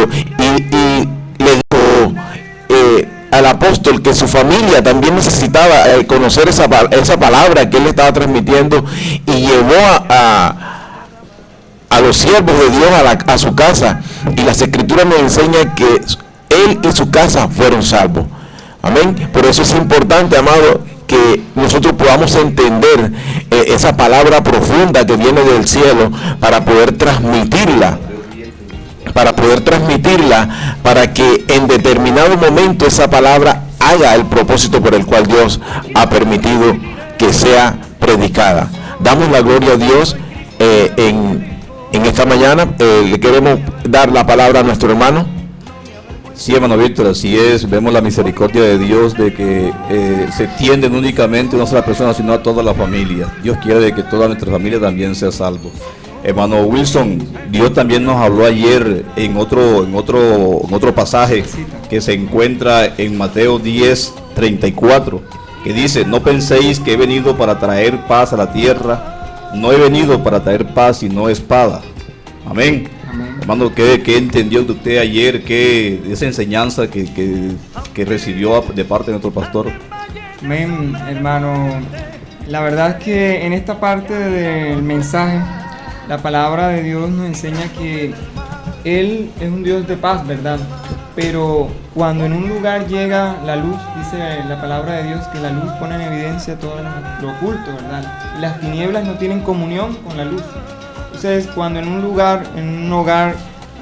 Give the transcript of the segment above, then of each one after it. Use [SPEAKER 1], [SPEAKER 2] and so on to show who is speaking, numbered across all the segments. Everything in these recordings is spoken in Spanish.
[SPEAKER 1] propósito y le dijo al apóstol que su familia también necesitaba conocer esa palabra que él estaba transmitiendo, y llevó a los siervos de Dios a su casa, y las escrituras nos enseñan que él y su casa fueron salvos. Amén. Por eso es importante, amado, que nosotros podamos entender esa palabra profunda que viene del cielo para poder transmitirla, para que en determinado momento esa palabra haga el propósito por el cual Dios ha permitido que sea predicada. Damos la gloria a Dios en esta mañana. Le queremos dar la palabra a nuestro hermano.
[SPEAKER 2] Sí, hermano Víctor, así es. Vemos la misericordia de Dios de que se tienden únicamente a una sola persona, sino a toda la familia. Dios quiere de que toda nuestra familia también sea salvo. Hermano Wilson, Dios también nos habló ayer en otro pasaje que se encuentra en Mateo 10:34, que dice: no penséis que he venido para traer paz a la tierra, no he venido para traer paz sino espada. Amén. Hermano, ¿qué entendió de usted ayer? ¿Qué esa enseñanza que recibió de parte de nuestro pastor?
[SPEAKER 3] Amén, hermano. La verdad es que en esta parte del mensaje, la palabra de Dios nos enseña que Él es un Dios de paz, ¿verdad? Pero cuando en un lugar llega la luz, dice la palabra de Dios que la luz pone en evidencia todo lo oculto, ¿verdad? Y las tinieblas no tienen comunión con la luz. Entonces, cuando en un lugar, en un hogar,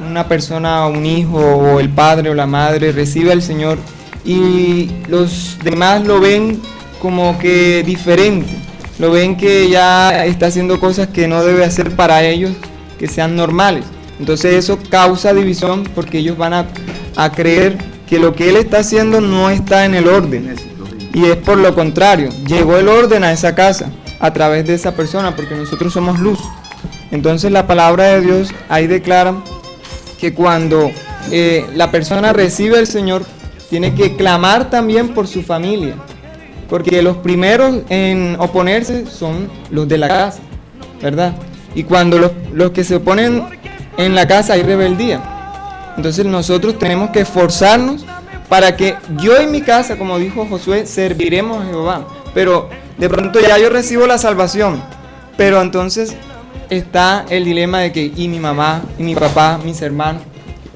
[SPEAKER 3] una persona, un hijo, o el padre o la madre recibe al Señor y los demás lo ven como que diferente, lo ven que ya está haciendo cosas que no debe hacer para ellos, que sean normales. Entonces eso causa división, porque ellos van a creer que lo que él está haciendo no está en el orden, y es por lo contrario, llegó el orden a esa casa a través de esa persona, porque nosotros somos luz. Entonces la palabra de Dios ahí declara que cuando la persona recibe al Señor, tiene que clamar también por su familia, porque los primeros en oponerse son los de la casa, ¿verdad? Y cuando los que se oponen en la casa hay rebeldía. Entonces nosotros tenemos que esforzarnos para que yo y mi casa, como dijo Josué, serviremos a Jehová. Pero de pronto ya yo recibo la salvación, pero entonces está el dilema de que y mi mamá, y mi papá, mis hermanos.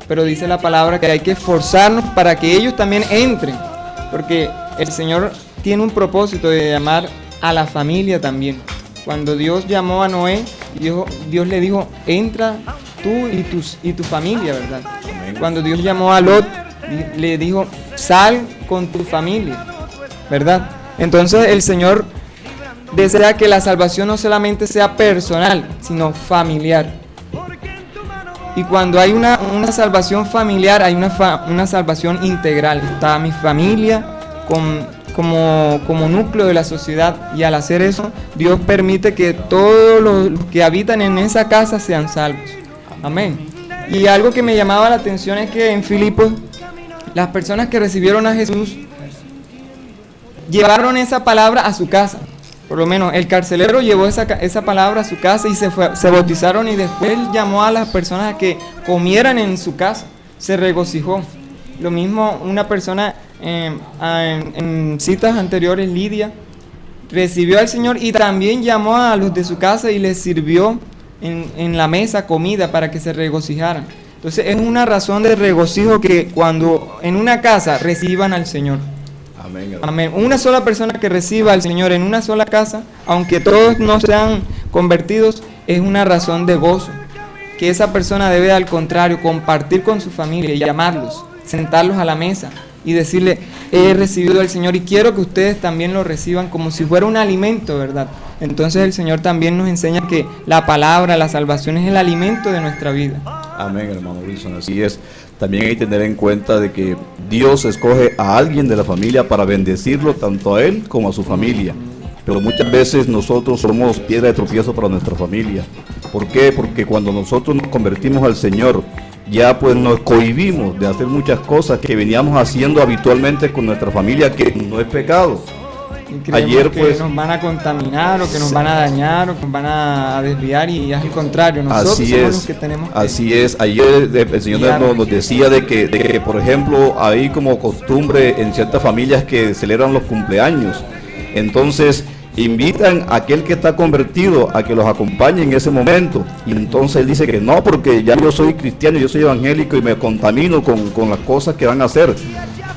[SPEAKER 3] Pero dice la palabra que hay que esforzarnos para que ellos también entren, porque el Señor tiene un propósito de llamar a la familia también. Cuando Dios llamó a Noé, Dios le dijo: entra tú y tu familia, ¿verdad? Cuando Dios llamó a Lot, le dijo: sal con tu familia, ¿verdad? Entonces el Señor desea que la salvación no solamente sea personal, sino familiar. Y cuando hay una salvación familiar, hay una salvación integral. Está mi familia como núcleo de la sociedad, y al hacer eso, Dios permite que todos los que habitan en esa casa sean salvos. Amén. Y algo que me llamaba la atención es que en Filipos, las personas que recibieron a Jesús llevaron esa palabra a su casa. Por lo menos el carcelero llevó esa palabra a su casa y se bautizaron, y después llamó a las personas a que comieran en su casa, se regocijó. Lo mismo una persona en citas anteriores, Lidia, recibió al Señor y también llamó a los de su casa y les sirvió en la mesa comida para que se regocijaran. Entonces es una razón de regocijo que cuando en una casa reciban al Señor. Amén. Una sola persona que reciba al Señor en una sola casa, aunque todos no sean convertidos, es una razón de gozo, que esa persona debe al contrario compartir con su familia y llamarlos, sentarlos a la mesa y decirle: he recibido al Señor y quiero que ustedes también lo reciban como si fuera un alimento, ¿verdad? Entonces el Señor también nos enseña que la palabra, la salvación es el alimento de nuestra vida.
[SPEAKER 2] Amén, hermano Wilson, así es. También hay que tener en cuenta de que Dios escoge a alguien de la familia para bendecirlo, tanto a él como a su familia. Pero muchas veces nosotros somos piedra de tropiezo para nuestra familia. ¿Por qué? Porque cuando nosotros nos convertimos al Señor, ya pues nos cohibimos de hacer muchas cosas que veníamos haciendo habitualmente con nuestra familia, que no es pecado.
[SPEAKER 3] Y creemos
[SPEAKER 2] Ayer,
[SPEAKER 3] que
[SPEAKER 2] pues,
[SPEAKER 3] nos van a contaminar o que nos van a dañar o que nos van a desviar, y es el contrario, nosotros
[SPEAKER 2] así
[SPEAKER 3] somos
[SPEAKER 2] es,
[SPEAKER 3] los que tenemos que
[SPEAKER 2] así es. Ayer el Señor nos decía de que, por ejemplo, hay como costumbre en ciertas familias que celebran los cumpleaños. Entonces invitan a aquel que está convertido a que los acompañe en ese momento, y entonces él dice que no, porque ya yo soy cristiano, yo soy evangélico y me contamino con las cosas que van a hacer.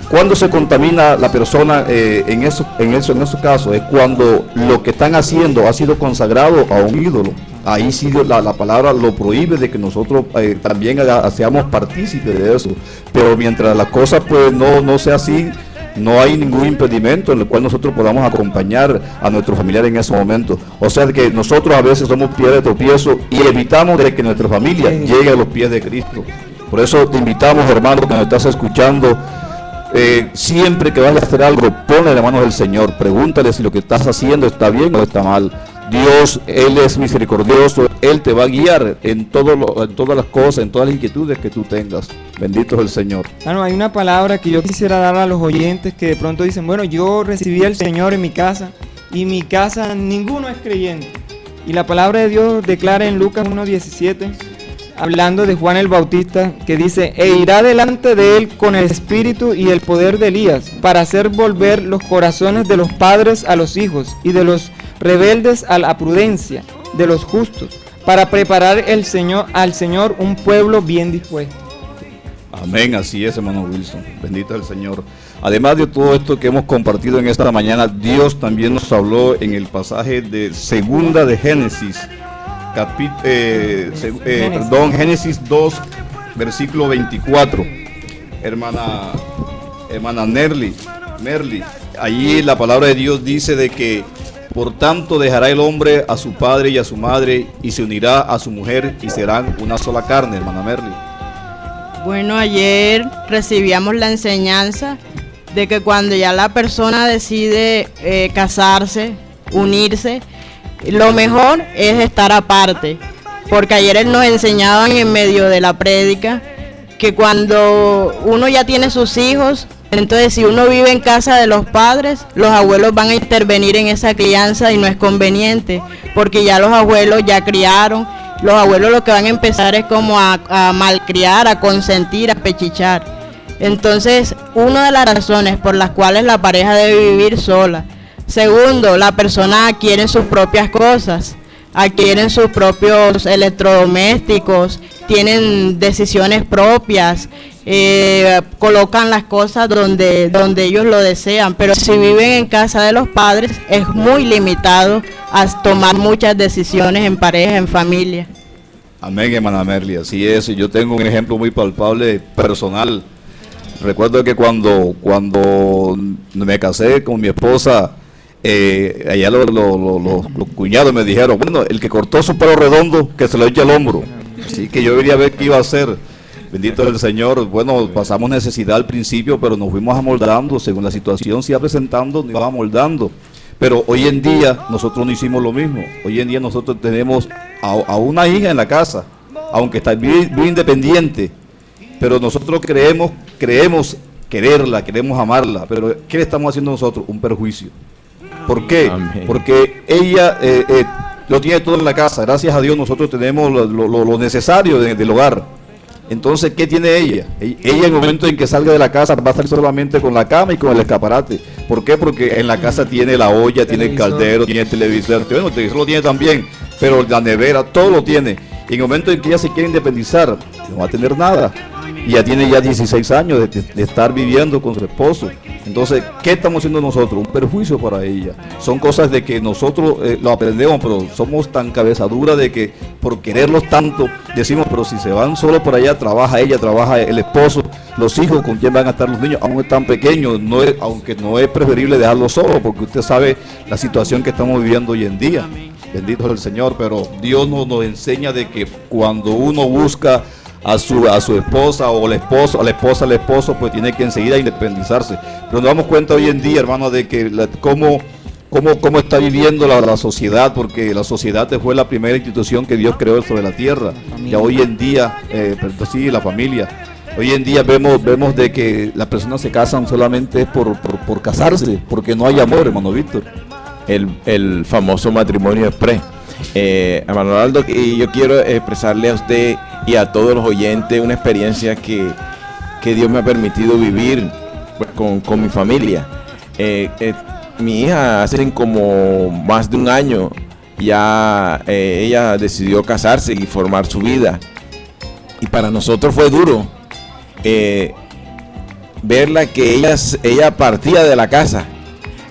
[SPEAKER 2] Cuando se contamina la persona en esos casos es cuando lo que están haciendo ha sido consagrado a un ídolo. Ahí sí la palabra lo prohíbe de que nosotros también seamos partícipes de eso. Pero mientras la cosa pues no sea así, no hay ningún impedimento en el cual nosotros podamos acompañar a nuestro familiar en ese momento. O sea que nosotros a veces somos piedra de tropiezo y evitamos de que nuestra familia llegue a los pies de Cristo. Por eso te invitamos, hermano, que nos estás escuchando, siempre que vayas a hacer algo, ponle en las manos del Señor, pregúntale si lo que estás haciendo está bien o está mal. Dios, Él es misericordioso, Él te va a guiar en todas las cosas, en todas las inquietudes que tú tengas. Bendito es el Señor.
[SPEAKER 3] Hay una palabra que yo quisiera dar a los oyentes que de pronto dicen, bueno, yo recibí al Señor en mi casa y en mi casa ninguno es creyente. Y la palabra de Dios declara en Lucas 1:17, hablando de Juan el Bautista, que dice: e irá delante de él con el espíritu y el poder de Elías, para hacer volver los corazones de los padres a los hijos, y de los rebeldes a la prudencia de los justos, para preparar al Señor un pueblo bien dispuesto.
[SPEAKER 2] Amén, así es, hermano Wilson. Bendito es el Señor. Además de todo esto que hemos compartido en esta mañana, Dios también nos habló en el pasaje de segunda de Génesis, Génesis 2, versículo 24. Hermana Merly, allí la palabra de Dios dice de que por tanto dejará el hombre a su padre y a su madre y se unirá a su mujer y serán una sola carne, hermana Merly.
[SPEAKER 4] Bueno, ayer recibíamos la enseñanza de que cuando ya la persona decide casarse, unirse, lo mejor es estar aparte, porque ayer nos enseñaban en medio de la prédica que cuando uno ya tiene sus hijos, entonces si uno vive en casa de los padres, los abuelos van a intervenir en esa crianza y no es conveniente, porque ya los abuelos ya criaron. Los abuelos lo que van a empezar es como a malcriar, a consentir, a pechichar. Entonces, una de las razones por las cuales la pareja debe vivir sola. Segundo, la persona adquiere sus propias cosas, adquieren sus propios electrodomésticos, tienen decisiones propias, colocan las cosas donde ellos lo desean, pero si viven en casa de los padres es muy limitado a tomar muchas decisiones en pareja, en familia.
[SPEAKER 2] Amén, hermana Merly, así es. Yo tengo un ejemplo muy palpable, personal. Recuerdo que cuando me casé con mi esposa, allá los cuñados me dijeron, bueno, el que cortó su pelo redondo, que se lo eche al hombro. Así que yo quería ver qué iba a hacer. Bendito es el Señor. Bueno, pasamos necesidad al principio, pero nos fuimos amoldando, según la situación se iba presentando, nos iba amoldando. Pero hoy en día nosotros no hicimos lo mismo. Hoy en día nosotros tenemos a una hija en la casa, aunque está muy independiente, pero nosotros creemos quererla, queremos amarla, pero ¿qué le estamos haciendo nosotros? Un perjuicio. ¿Por qué? Amén. Porque ella lo tiene todo en la casa. Gracias a Dios nosotros tenemos lo necesario del hogar. Entonces, ¿qué tiene ella? Ella en el momento en que salga de la casa va a salir solamente con la cama y con el escaparate. ¿Por qué? Porque en la casa tiene la olla, tiene el caldero, tiene el televisor. Bueno, el televisor lo tiene también, pero la nevera, todo lo tiene. Y en el momento en que ella se quiere independizar, no va a tener nada. Y ya tiene 16 años de estar viviendo con su esposo. Entonces, ¿qué estamos haciendo nosotros? Un perjuicio para ella. Son cosas de que nosotros lo aprendemos, pero somos tan cabezaduras de que por quererlos tanto, decimos, pero si se van solo por allá, trabaja ella, trabaja el esposo, los hijos, ¿con quién van a estar los niños? Aún están pequeños, aunque no es preferible dejarlos solos, porque usted sabe la situación que estamos viviendo hoy en día. Bendito es el Señor, pero Dios nos enseña de que cuando uno busca a su esposa o la esposa al esposo, pues tiene que enseguida independizarse. Pero nos damos cuenta hoy en día, hermano, de que cómo está viviendo la sociedad, porque la sociedad fue la primera institución que Dios creó sobre la tierra. Ya hoy en día, sí, la familia. Hoy en día vemos de que las personas se casan solamente por casarse, porque no hay amor, hermano Víctor.
[SPEAKER 1] El famoso matrimonio exprés. Hermano Ronaldo, y yo quiero expresarle a usted y a todos los oyentes una experiencia que Dios me ha permitido vivir, pues, con mi familia. Mi hija hace como más de un año ya ella decidió casarse y formar su vida, y para nosotros fue duro verla que ella partía de la casa,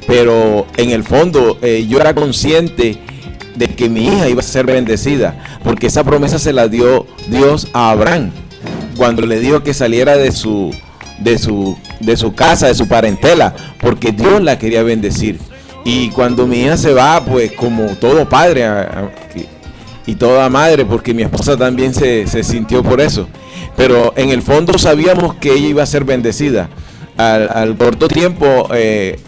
[SPEAKER 1] pero en el fondo yo era consciente de que mi hija iba a ser bendecida, porque esa promesa se la dio Dios a Abraham cuando le dijo que saliera de su casa, de su parentela, porque Dios la quería bendecir. Y cuando mi hija se va, pues como todo padre y toda madre, porque mi esposa también se sintió por eso, pero en el fondo sabíamos que ella iba a ser bendecida. Al corto tiempo,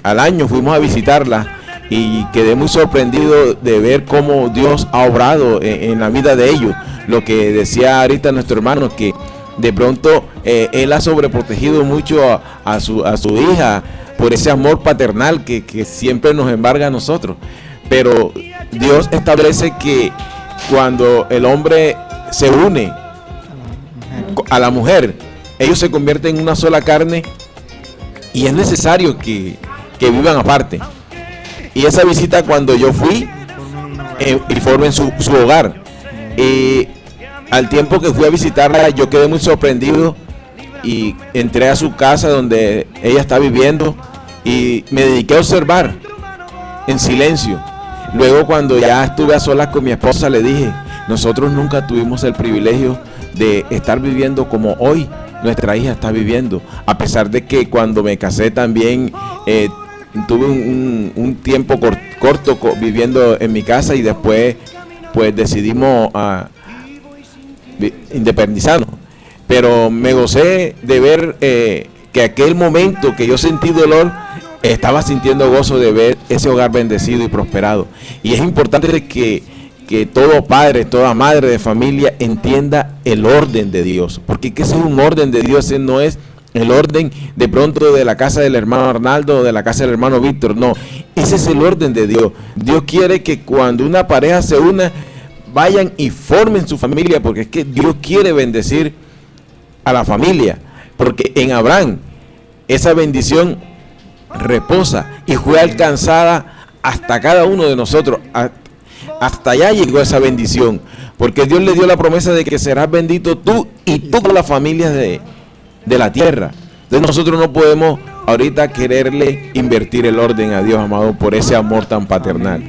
[SPEAKER 1] al año, fuimos a visitarla y quedé muy sorprendido de ver cómo Dios ha obrado en la vida de ellos. Lo que decía ahorita nuestro hermano, que de pronto él ha sobreprotegido mucho a su hija por ese amor paternal que siempre nos embarga a nosotros. Pero Dios establece que cuando el hombre se une a la mujer, ellos se convierten en una sola carne, y es necesario que vivan aparte. Y esa visita, cuando yo fui, y formen su hogar, al tiempo que fui a visitarla, yo quedé muy sorprendido y entré a su casa donde ella está viviendo y me dediqué a observar en silencio. Luego, cuando ya estuve a solas con mi esposa, le dije: nosotros nunca tuvimos el privilegio de estar viviendo como hoy nuestra hija está viviendo, a pesar de que cuando me casé también tuve un tiempo corto viviendo en mi casa, y después pues decidimos independizarnos. Pero me gocé de ver que aquel momento que yo sentí dolor, estaba sintiendo gozo de ver ese hogar bendecido y prosperado. Y es importante que todo padre, toda madre de familia entienda el orden de Dios, porque ese es un orden de Dios. Ese no es el orden de pronto de la casa del hermano Arnaldo o de la casa del hermano Víctor, no, ese es el orden de Dios. Dios quiere que cuando una pareja se una, vayan y formen su familia, porque es que Dios quiere bendecir a la familia, porque en Abraham esa bendición reposa y fue alcanzada hasta cada uno de nosotros. Hasta allá llegó esa bendición, porque Dios le dio la promesa de que serás bendito tú y todas las familias de la tierra. Entonces nosotros no podemos ahorita quererle invertir el orden a Dios, amado, por ese amor tan paternal.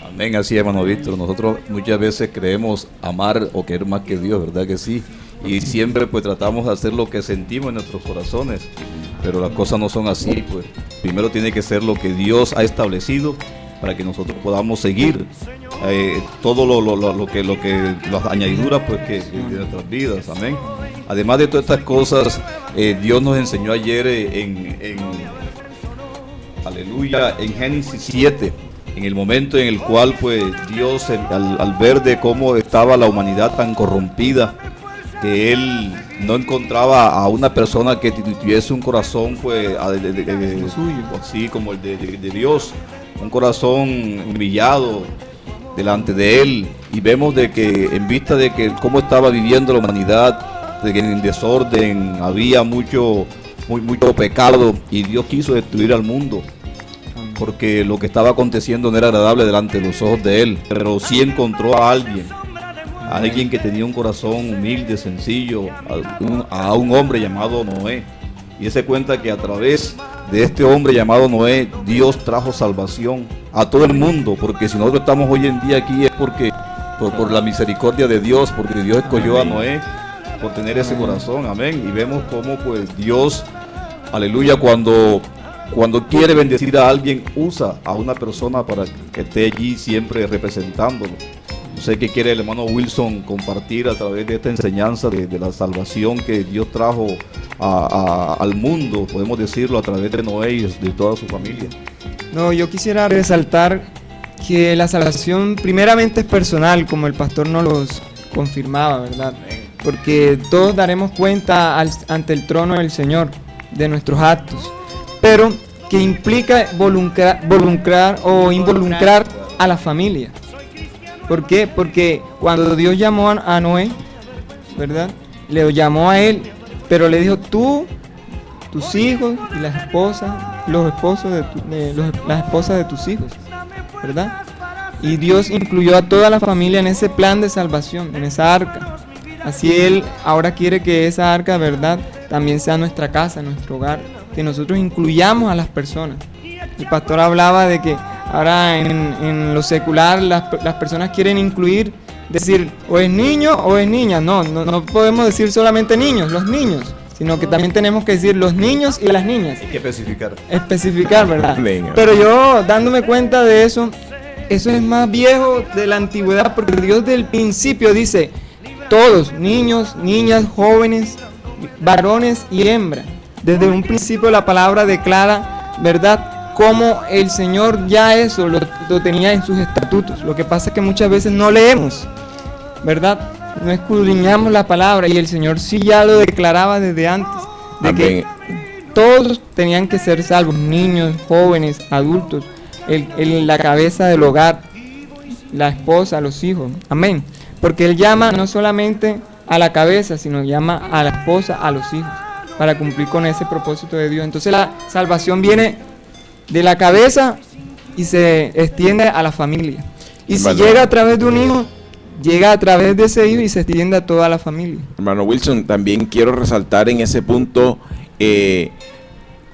[SPEAKER 2] Amén, así es, hermano Víctor. Nosotros muchas veces creemos amar o querer más que Dios, ¿verdad que sí? Y siempre pues tratamos de hacer lo que sentimos en nuestros corazones, pero las cosas no son así. Pues primero tiene que ser lo que Dios ha establecido para que nosotros podamos seguir todo lo que las añadiduras pues que de nuestras vidas. Amén. Además de todas estas cosas, Dios nos enseñó ayer aleluya, en Génesis 7, en el momento en el cual pues Dios al ver de cómo estaba la humanidad tan corrompida, que Él no encontraba a una persona que tuviese un corazón pues así como el de Dios, un corazón humillado delante de Él. Y vemos de que en vista de que cómo estaba viviendo la humanidad, de que en desorden había mucho pecado, y Dios quiso destruir al mundo porque lo que estaba aconteciendo no era agradable delante de los ojos de Él, pero sí encontró a alguien que tenía un corazón humilde, sencillo, a un hombre llamado Noé. Y se cuenta que a través de este hombre llamado Noé, Dios trajo salvación a todo el mundo, porque si nosotros estamos hoy en día aquí es porque por la misericordia de Dios, porque Dios escogió a Noé por tener ese corazón. Amén. Y vemos cómo pues Dios, aleluya, cuando quiere bendecir a alguien, usa a una persona para que esté allí siempre representándolo. No sé qué quiere el hermano Wilson compartir a través de esta enseñanza de la salvación que Dios trajo al mundo, podemos decirlo, a través de Noé y de toda su familia.
[SPEAKER 3] No, yo quisiera resaltar que la salvación primeramente es personal, como el pastor nos los confirmaba, ¿verdad? porque todos daremos cuenta ante el trono del Señor de nuestros actos, pero que implica involucrar a la familia. ¿Por qué? Porque cuando Dios llamó a Noé, ¿verdad? Le llamó a él, pero le dijo: tú, tus hijos y las esposas, las esposas de tus hijos, ¿verdad? Y Dios incluyó a toda la familia en ese plan de salvación, en esa arca. Así Él ahora quiere que esa arca, ¿verdad?, también sea nuestra casa, nuestro hogar, que nosotros incluyamos a las personas. El pastor hablaba de que ahora en lo secular las personas quieren incluir, decir o es niño o es niña. No podemos decir solamente niños, los niños, sino que también tenemos que decir los niños y las niñas.
[SPEAKER 2] Hay que especificar.
[SPEAKER 3] Especificar, ¿verdad?
[SPEAKER 1] Venga.
[SPEAKER 3] Pero yo, dándome cuenta de eso es más viejo de la antigüedad, porque Dios del principio dice: todos, niños, niñas, jóvenes, varones y hembras. Desde un principio la palabra declara, ¿verdad?, cómo el Señor ya eso lo tenía en sus estatutos. Lo que pasa es que muchas veces no leemos, ¿verdad? No escudriñamos la palabra, y el Señor sí ya lo declaraba desde antes, de que todos tenían que ser salvos, niños, jóvenes, adultos, la cabeza del hogar, la esposa, los hijos. Amén. Porque Él llama no solamente a la cabeza, sino llama a la esposa, a los hijos, para cumplir con ese propósito de Dios. Entonces la salvación viene de la cabeza y se extiende a la familia. Y si llega a través de un hijo, llega a través de ese hijo y se extiende a toda la familia.
[SPEAKER 1] Hermano Wilson, también quiero resaltar en ese punto,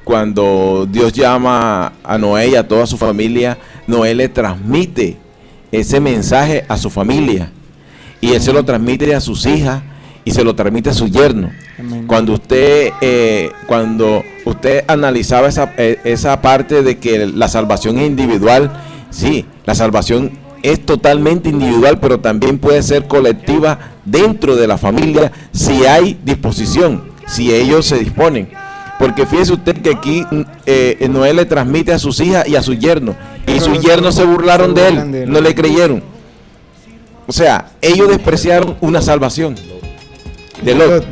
[SPEAKER 1] cuando Dios llama a Noé y a toda su familia, Noé le transmite ese mensaje a su familia, y él se lo transmite a sus hijas y se lo transmite a su yerno. Amén. Cuando usted analizaba esa parte de que la salvación es individual, sí, la salvación es totalmente individual, pero también puede ser colectiva dentro de la familia si hay disposición, si ellos se disponen. Porque fíjese usted que aquí Noé le transmite a sus hijas y a su yerno, y sus yernos se burlaron de él, no le creyeron. O sea, ellos despreciaron una salvación de Lot.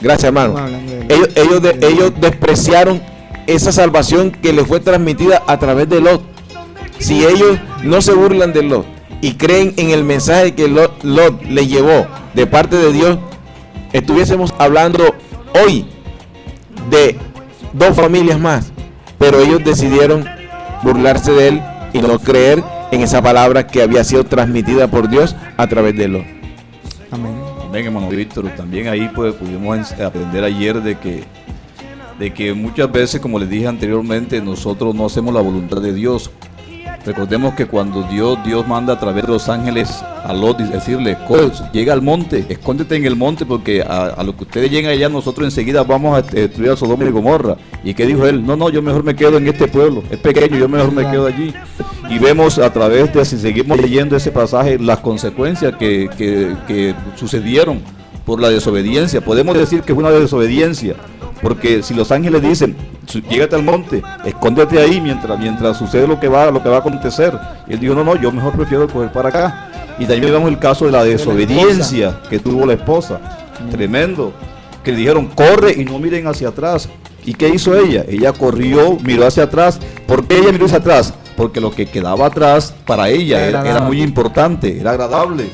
[SPEAKER 1] Gracias, hermano. Ellos despreciaron esa salvación que le fue transmitida a través de Lot. Si ellos no se burlan de Lot y creen en el mensaje que Lot le llevó de parte de Dios, estuviésemos hablando hoy de 2 familias más. Pero ellos decidieron burlarse de él y no creer en esa palabra que había sido transmitida por Dios a través de Lot.
[SPEAKER 3] Amén.
[SPEAKER 2] Amén, hermano Víctor. También ahí pues pudimos aprender ayer de que muchas veces, como les dije anteriormente, nosotros no hacemos la voluntad de Dios. Recordemos que cuando Dios manda a través de los ángeles a Lot, decirle: llega al monte, escóndete en el monte, porque a lo que ustedes lleguen allá, nosotros enseguida vamos a destruir a Sodoma y Gomorra. ¿Y qué dijo él? No, yo mejor me quedo en este pueblo, es pequeño, yo mejor me quedo allí. Y vemos a través de, si seguimos leyendo ese pasaje, las consecuencias que sucedieron por la desobediencia. Podemos decir que es una desobediencia, porque si los ángeles dicen: llégate al monte, escóndete ahí mientras sucede lo que va a acontecer, y él dijo: no, yo mejor prefiero coger para acá. Y también vemos el caso de la desobediencia que tuvo la esposa. Tremendo, que le dijeron: corre y no miren hacia atrás. ¿Y qué hizo ella? Ella corrió, miró hacia atrás. ¿Por qué ella miró hacia atrás? Porque lo que quedaba atrás para ella era muy importante, era agradable.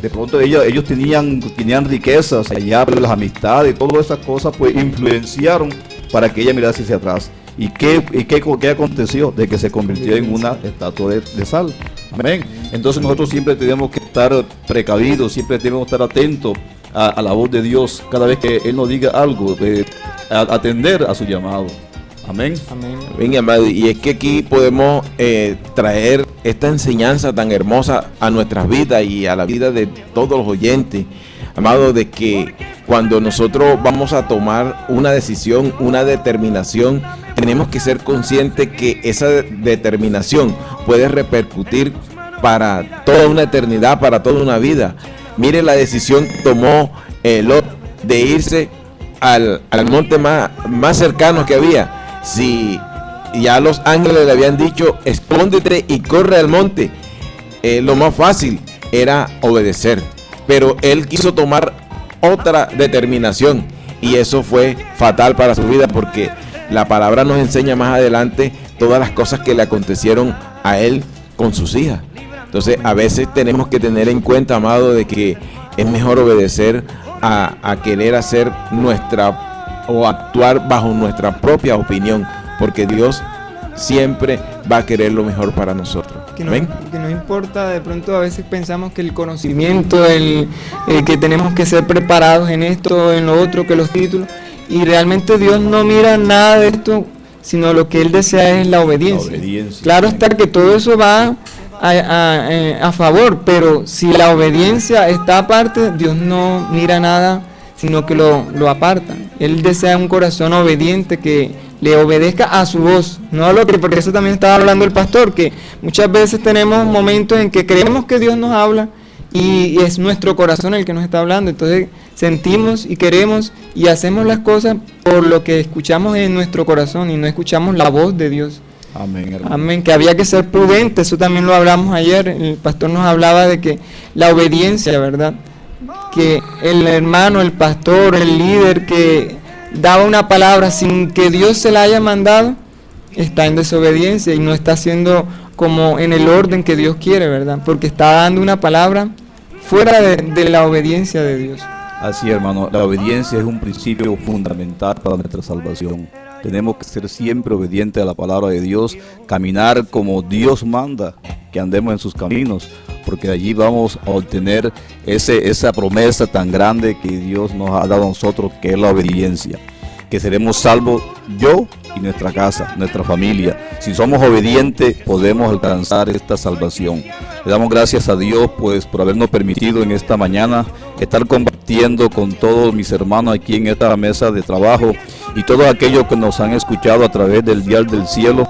[SPEAKER 2] De pronto ellos tenían riquezas, allá las amistades, todas esas cosas pues influenciaron para que ella mirase hacia atrás. ¿Y qué aconteció? De que se convirtió en una estatua de sal. Amén. Entonces nosotros siempre tenemos que estar precavidos, siempre tenemos que estar atentos a la voz de Dios. Cada vez que Él nos diga algo, atender a su llamado. Amén. Amén.
[SPEAKER 1] Venga, amado, y es que aquí podemos traer esta enseñanza tan hermosa a nuestras vidas y a la vida de todos los oyentes, amado, de que cuando nosotros vamos a tomar una decisión, una determinación, tenemos que ser conscientes que esa determinación puede repercutir para toda una eternidad, para toda una vida. Mire la decisión que tomó Lot de irse al monte más cercano que había. Si ya los ángeles le habían dicho: escóndete y corre al monte, lo más fácil era obedecer, pero él quiso tomar otra determinación, y eso fue fatal para su vida, porque la palabra nos enseña más adelante todas las cosas que le acontecieron a él con sus hijas. Entonces a veces tenemos que tener en cuenta, amado, de que es mejor obedecer a querer hacer o actuar bajo nuestra propia opinión, porque Dios siempre va a querer lo mejor para nosotros.
[SPEAKER 3] Que no importa, de pronto a veces pensamos que el conocimiento, el que tenemos que ser preparados en esto, en lo otro, que los títulos, y realmente Dios no mira nada de esto, sino lo que Él desea es la obediencia. Claro está que todo eso va a favor, pero si la obediencia está aparte, Dios no mira nada, sino que lo aparta. Él desea un corazón obediente que le obedezca a su voz, no a lo que, porque eso también estaba hablando el pastor, que muchas veces tenemos momentos en que creemos que Dios nos habla y es nuestro corazón el que nos está hablando, entonces sentimos y queremos y hacemos las cosas por lo que escuchamos en nuestro corazón y no escuchamos la voz de Dios.
[SPEAKER 2] Amén, hermano.
[SPEAKER 3] Amén, que había que ser prudente, eso también lo hablamos ayer, el pastor nos hablaba de que la obediencia, ¿verdad? Que el hermano, el pastor, el líder que daba una palabra sin que Dios se la haya mandado, está en desobediencia y no está haciendo como en el orden que Dios quiere, ¿verdad? Porque está dando una palabra fuera de la obediencia de Dios.
[SPEAKER 2] Así, hermano, la obediencia es un principio fundamental para nuestra salvación. Tenemos que ser siempre obedientes a la palabra de Dios, caminar como Dios manda, que andemos en sus caminos, porque allí vamos a obtener esa promesa tan grande que Dios nos ha dado a nosotros, que es la obediencia, que seremos salvos yo y nuestra casa, nuestra familia. Si somos obedientes, podemos alcanzar esta salvación. Le damos gracias a Dios pues por habernos permitido en esta mañana estar compartiendo con todos mis hermanos aquí en esta mesa de trabajo y todos aquellos que nos han escuchado a través del dial del cielo.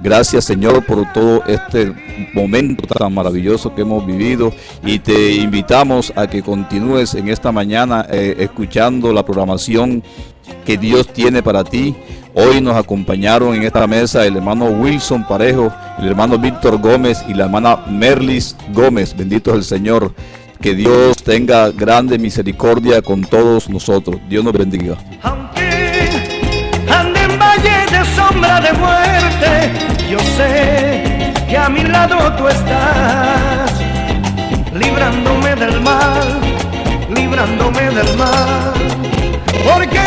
[SPEAKER 2] Gracias, Señor, por todo este momento tan maravilloso que hemos vivido, y te invitamos a que continúes en esta mañana escuchando la programación que Dios tiene para ti. Hoy nos acompañaron en esta mesa el hermano Wilson Parejo, el hermano Víctor Gómez y la hermana Merlis Gómez. Bendito es el Señor. Que Dios tenga grande misericordia con todos nosotros. Dios nos bendiga.
[SPEAKER 5] Ande en valle de sombra de muerte, yo sé que a mi lado tú estás, librándome del mal, porque